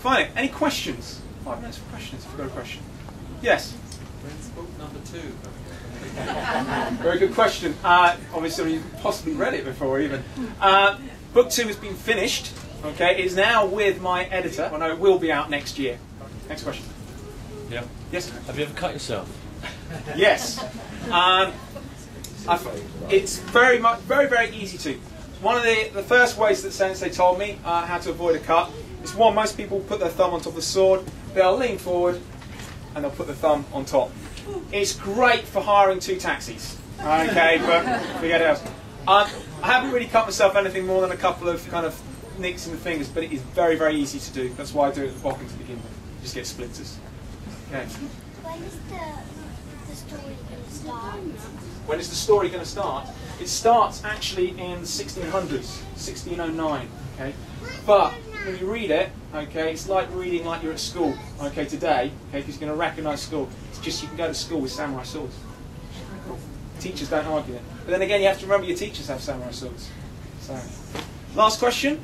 Fine. Any questions? 5 minutes for questions if you've got a question. Yes? When's book number 2? Very good question. Obviously, you've possibly read it before even. Book 2 has been finished. Okay, it's now with my editor. Well, no, it will be out next year. Next question. Yeah. Yes? Have you ever cut yourself? Yes. It's very, very easy to. One of the first ways that Sensei told me how to avoid a cut is one, most people put their thumb on top of the sword, they'll lean forward and they'll put the thumb on top. It's great for hiring 2 taxis, okay, but forget it else. I haven't really cut myself anything more than a couple of kind of nicks in the fingers, but it is very, very easy to do. That's why I do it at the bottom to begin with. You just get splinters. Okay. When is the story going to start? When is the story going to start? It starts actually in the 1600s, 1609. Okay, but when you read it, okay, it's like reading like you're at school. Okay, today, okay, because you're going to recognise school. It's just you can go to school with samurai swords. Cool. Teachers don't argue it. But then again, you have to remember your teachers have samurai swords. So, last question.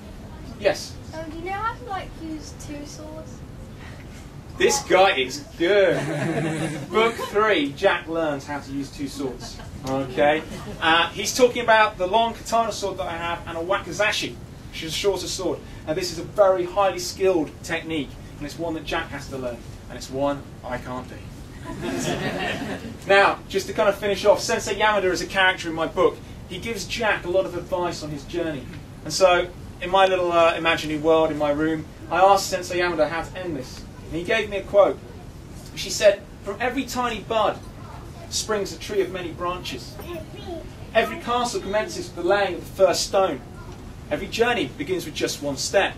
Yes. Do you know how to use 2 swords? This guy is good. Book 3, Jack learns how to use 2 swords. Okay. He's talking about the long katana sword that I have and a wakizashi, which is a shorter sword. And this is a very highly skilled technique, and it's one that Jack has to learn, and it's one I can't do. Now, just to kind of finish off, Sensei Yamada is a character in my book. He gives Jack a lot of advice on his journey. And so, in my little imaginary world in my room, I asked Sensei Yamada how to end this. And he gave me a quote. She said, "From every tiny bud springs a tree of many branches. Every castle commences with the laying of the first stone. Every journey begins with just one step.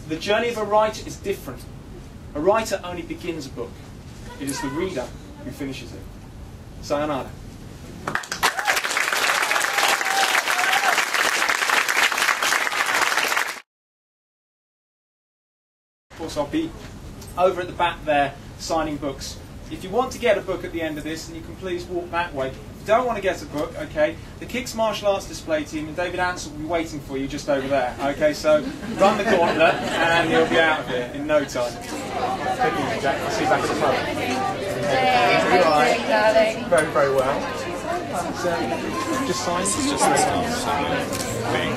The journey of a writer is different. A writer only begins a book. It is the reader who finishes it." Sayonara. Of course, I'll be over at the back there signing books. If you want to get a book at the end of this, then you can please walk that way. If you don't want to get a book, okay, the Kicks Martial Arts display team and David Ansell will be waiting for you just over there. Okay, so run the gauntlet and you'll be out of here in no time. Thank you, Jack. I'll see you back at the front. Darling. Very, very well. Just sign. It's just a big.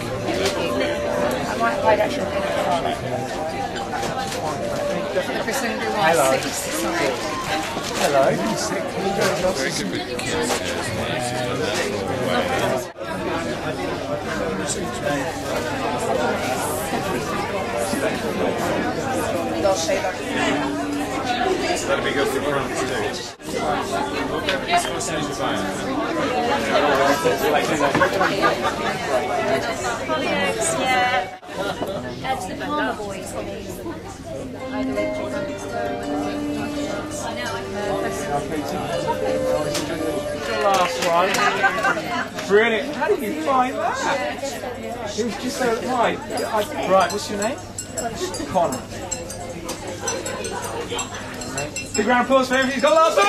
I might hide actually. Hello. Hello. Very good with kids. That'll be good for France too. That's the Palmer boys. The last one. Brilliant. How did you find that? It was just so right. Right, what's your name? Connor. Big round of applause for him. He's got the last one.